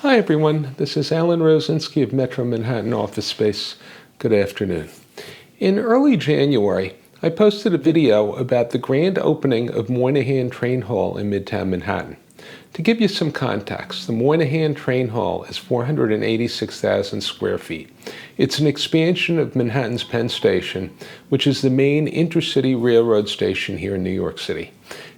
Hi everyone, this is Alan Rosinski of Metro Manhattan Office Space. Good afternoon. In early January, I posted a video about the grand opening of Moynihan Train Hall in Midtown Manhattan. To give you some context, the Moynihan Train Hall is 486,000 square feet. It's an expansion of Manhattan's Penn Station, which is the main intercity railroad station here in New York City.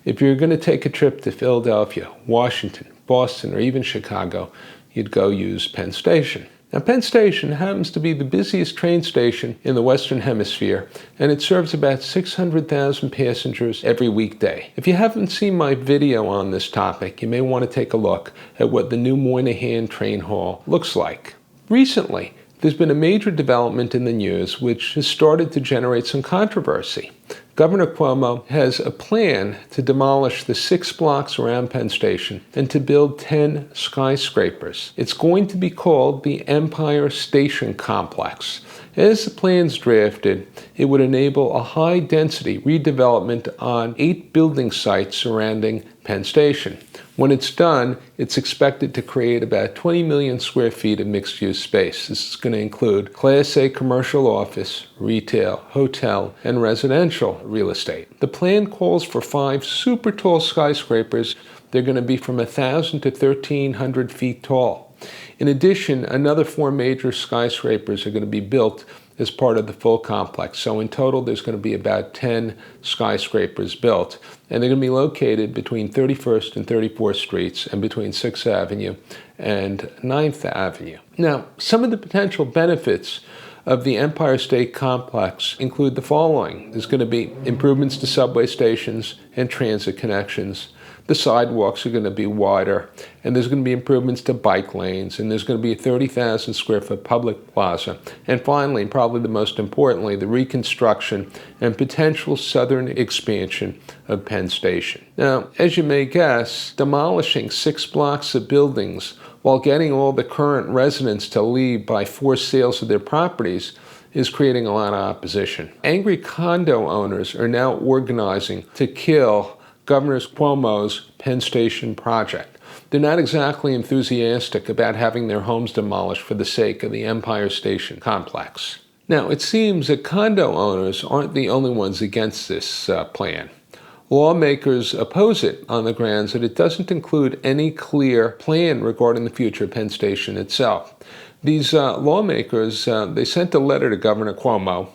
If you're going to take a trip to Philadelphia, Washington, Boston, or even Chicago, you'd go use Penn Station. Now, Penn Station happens to be the busiest train station in the Western Hemisphere, and it serves about 600,000 passengers every weekday. If you haven't seen my video on this topic, you may want to take a look at what the new Moynihan Train Hall looks like. Recently, there's been a major development in the news which has started to generate some controversy. Governor Cuomo has a plan to demolish the 6 blocks around Penn Station and to build 10 skyscrapers. It's going to be called the Empire Station Complex. As the plan's drafted, it would enable a high-density redevelopment on 8 building sites surrounding Penn Station. When it's done, it's expected to create about 20 million square feet of mixed-use space. This is going to include Class A commercial office, retail, hotel, and residential real estate. The plan calls for 5 super tall skyscrapers. They're going to be from 1,000 to 1,300 feet tall. In addition, another 4 major skyscrapers are going to be built as part of the full complex. So in total, there's going to be about 10 skyscrapers built, and they're going to be located between 31st and 34th Streets and between 6th Avenue and 9th Avenue. Now, some of the potential benefits of the Empire State Complex include the following. There's going to be improvements to subway stations and transit connections. The sidewalks are going to be wider, and there's going to be improvements to bike lanes, and there's going to be a 30,000 square foot public plaza. And finally, probably the most importantly, the reconstruction and potential southern expansion of Penn Station. Now, as you may guess, demolishing 6 blocks of buildings while getting all the current residents to leave by forced sales of their properties is creating a lot of opposition. Angry condo owners are now organizing to kill Governor Cuomo's Penn Station project. They're not exactly enthusiastic about having their homes demolished for the sake of the Empire Station Complex. Now, it seems that condo owners aren't the only ones against this plan. Lawmakers oppose it on the grounds that it doesn't include any clear plan regarding the future of Penn Station itself. These lawmakers, they sent a letter to Governor Cuomo.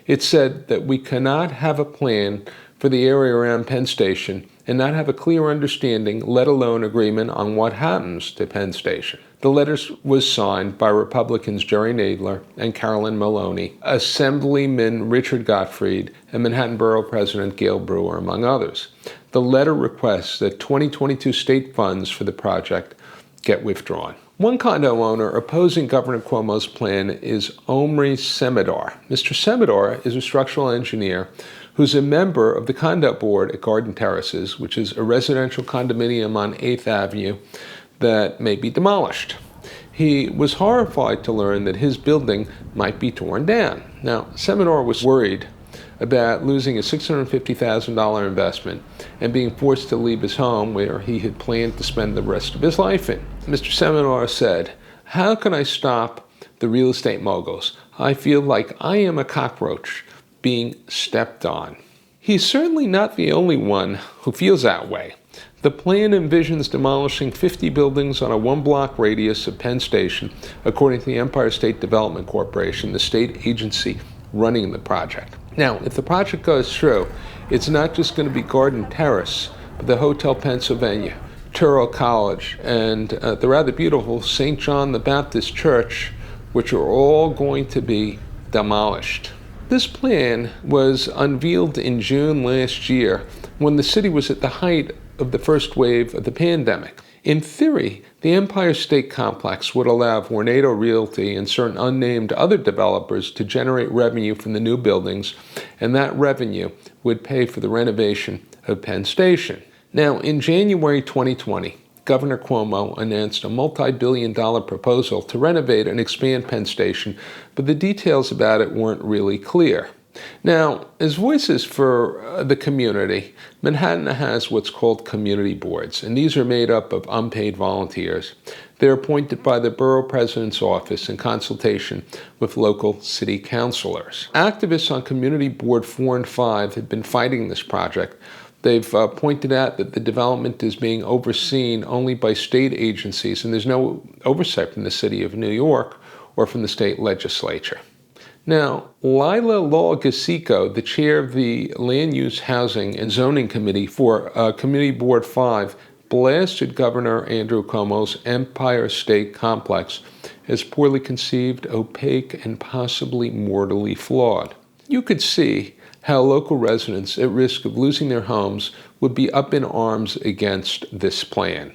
It said that we cannot have a plan for the area around Penn Station and not have a clear understanding, let alone agreement on what happens to Penn Station. The letter was signed by Republicans Jerry Nadler and Carolyn Maloney, Assemblyman Richard Gottfried, and Manhattan Borough President Gail Brewer, among others. The letter requests that 2022 state funds for the project get withdrawn. One condo owner opposing Governor Cuomo's plan is Omri Semidar. Mr. Semidar is a structural engineer who's a member of the condo board at Garden Terraces, which is a residential condominium on 8th Avenue that may be demolished. He was horrified to learn that his building might be torn down. Now, Semidar was worried about losing a $650,000 investment and being forced to leave his home where he had planned to spend the rest of his life in. Mr. Semidar said, "How can I stop the real estate moguls? I feel like I am a cockroach being stepped on." He's certainly not the only one who feels that way. The plan envisions demolishing 50 buildings on a 1-block radius of Penn Station, according to the Empire State Development Corporation, the state agency running the project. Now, if the project goes through, it's not just going to be Garden Terrace, but the Hotel Pennsylvania, Touro College, and the rather beautiful St. John the Baptist Church, which are all going to be demolished. This plan was unveiled in June last year when the city was at the height of the first wave of the pandemic. In theory, the Empire State Complex would allow Vornado Realty and certain unnamed other developers to generate revenue from the new buildings, and that revenue would pay for the renovation of Penn Station. Now, in January 2020, Governor Cuomo announced a multi-billion-dollar proposal to renovate and expand Penn Station, but the details about it weren't really clear. Now, as voices for the community, Manhattan has what's called community boards, and these are made up of unpaid volunteers. They're appointed by the borough president's office in consultation with local city councilors. Activists on Community Board 4 and 5 have been fighting this project. They've pointed out that the development is being overseen only by state agencies, and there's no oversight from the city of New York or from the state legislature. Now, Lila Lawgasico, the chair of the Land Use, Housing, and Zoning Committee for Community Board 5, blasted Governor Andrew Cuomo's Empire State Complex as poorly conceived, opaque, and possibly mortally flawed. You could see how local residents at risk of losing their homes would be up in arms against this plan.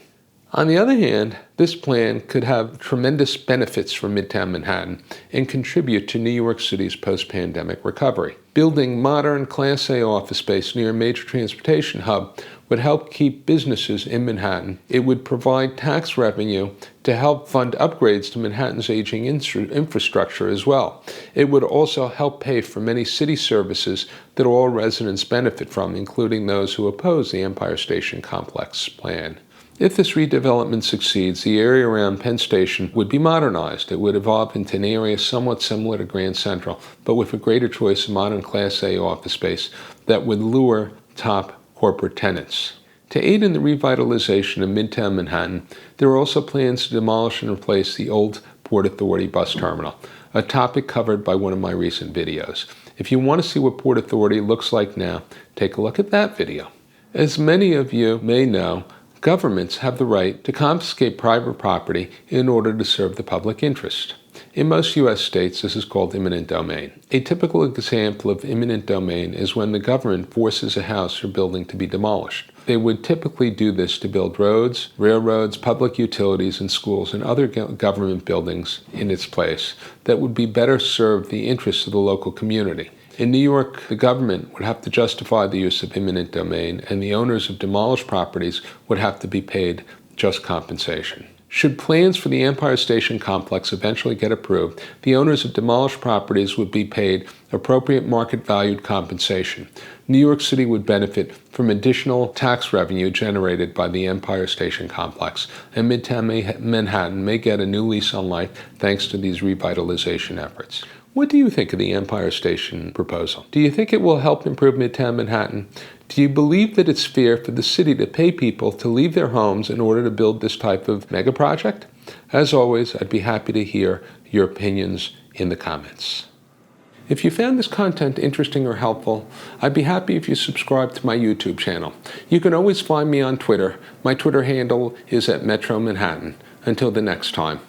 On the other hand, this plan could have tremendous benefits for Midtown Manhattan and contribute to New York City's post-pandemic recovery. Building modern Class A office space near a major transportation hub would help keep businesses in Manhattan. It would provide tax revenue to help fund upgrades to Manhattan's aging infrastructure as well. It would also help pay for many city services that all residents benefit from, including those who oppose the Empire Station Complex plan. If this redevelopment succeeds, the area around Penn Station would be modernized. It would evolve into an area somewhat similar to Grand Central, but with a greater choice of modern Class A office space that would lure top corporate tenants. To aid in the revitalization of Midtown Manhattan, there are also plans to demolish and replace the old Port Authority bus terminal, a topic covered by one of my recent videos. If you want to see what Port Authority looks like now, take a look at that video. As many of you may know, governments have the right to confiscate private property in order to serve the public interest. In most U.S. states, this is called eminent domain. A typical example of eminent domain is when the government forces a house or building to be demolished. They would typically do this to build roads, railroads, public utilities, and schools and other government buildings in its place that would be better serve the interests of the local community. In New York, the government would have to justify the use of eminent domain, and the owners of demolished properties would have to be paid just compensation. Should plans for the Empire Station Complex eventually get approved, the owners of demolished properties would be paid appropriate market-valued compensation. New York City would benefit from additional tax revenue generated by the Empire Station Complex, and Midtown Manhattan may get a new lease on life thanks to these revitalization efforts. What do you think of the Empire Station proposal? Do you think it will help improve Midtown Manhattan? Do you believe that it's fair for the city to pay people to leave their homes in order to build this type of megaproject? As always, I'd be happy to hear your opinions in the comments. If you found this content interesting or helpful, I'd be happy if you subscribe to my YouTube channel. You can always find me on Twitter. My Twitter handle is @Metro Manhattan. Until the next time.